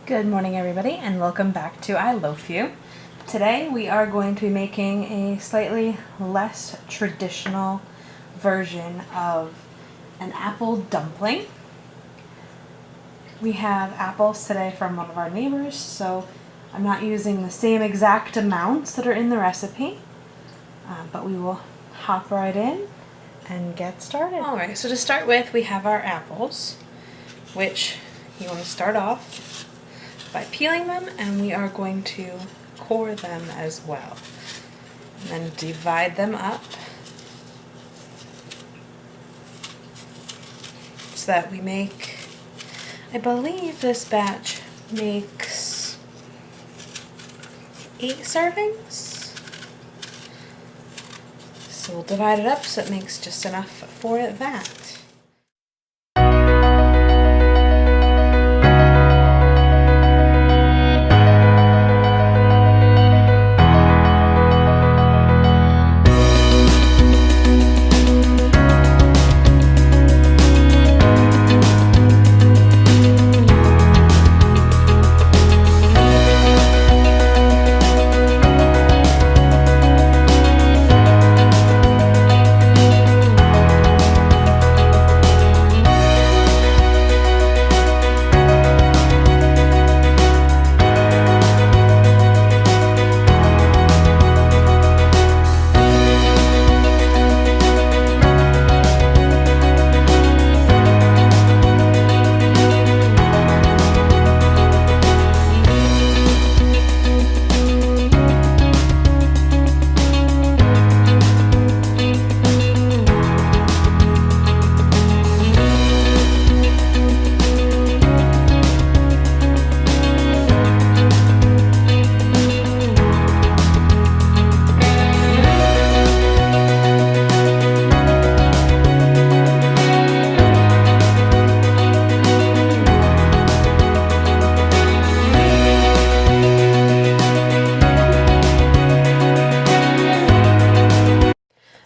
Good morning everybody and welcome back to I Loaf You. Today we are going to be making a slightly less traditional version of an apple dumpling. We have apples today from one of our neighbors, so I'm not using the same exact amounts that are in the recipe, but we will hop right in and get started. Alright, so to start with we have our apples, which you want to start off by peeling them, and we are going to core them as well. And then divide them up so that we make, I believe this batch makes 8 servings. So we'll divide it up so it makes just enough for that.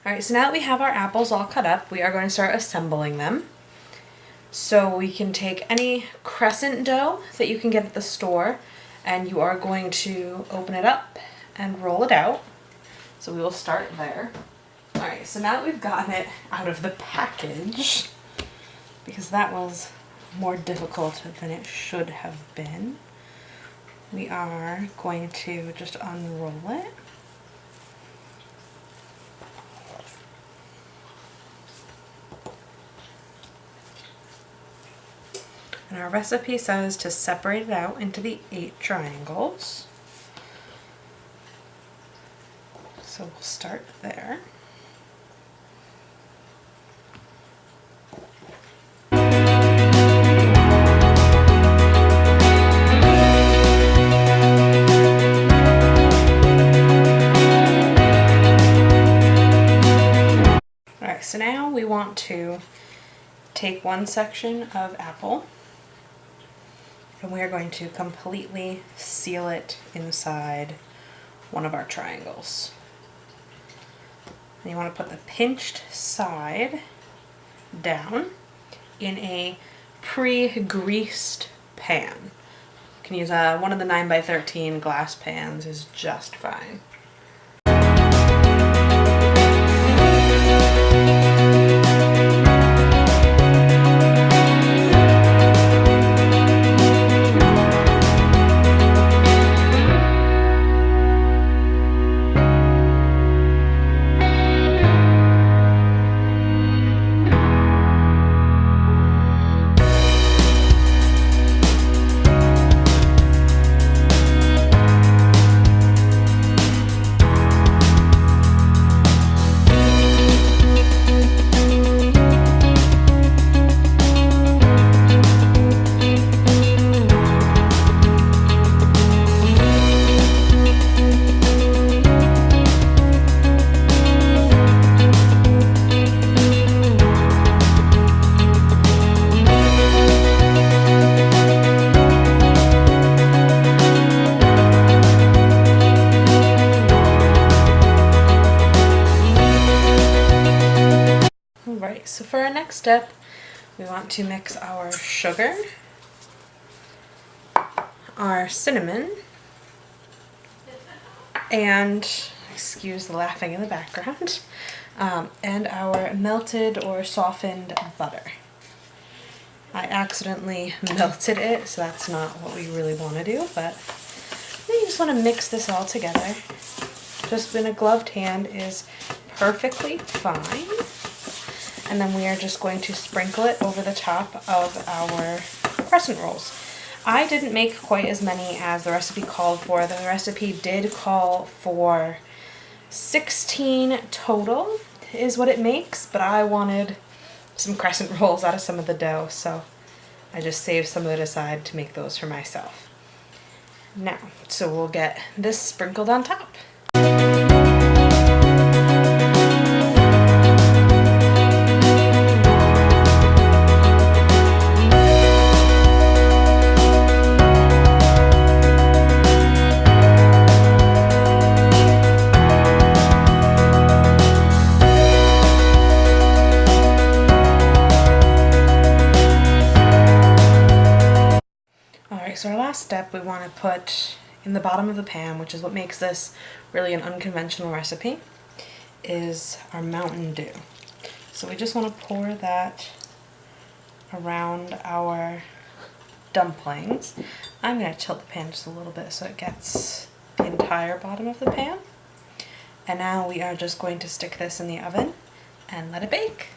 Alright, so now that we have our apples all cut up, we are going to start assembling them. So we can take any crescent dough that you can get at the store, and you are going to open it up and roll it out. So we will start there. Alright, so now that we've gotten it out of the package, because that was more difficult than it should have been, we are going to just unroll it. And our recipe says to separate it out into the 8 triangles. So we'll start there. Alright, so now we want to take one section of apple, and we are going to completely seal it inside one of our triangles. And you want to put the pinched side down in a pre-greased pan. You can use one of the 9x13 glass pans is just fine. So for our next step, we want to mix our sugar our cinnamon and, excuse the laughing in the background, and our melted or softened butter. I accidentally melted it, so that's not what we really want to do, but you just want to mix this all together. Just in a gloved hand is perfectly fine. And then we are just going to sprinkle it over the top of our crescent rolls. I didn't make quite as many as the recipe called for. The recipe did call for 16 total is what it makes, but I wanted some crescent rolls out of some of the dough, so I just saved some of it aside to make those for myself. Now, so we'll get this sprinkled on top. So our last step we want to put in the bottom of the pan, which is what makes this really an unconventional recipe, is our Mountain Dew. So we just want to pour that around our dumplings. I'm going to tilt the pan just a little bit so it gets the entire bottom of the pan. And now we are just going to stick this in the oven and let it bake.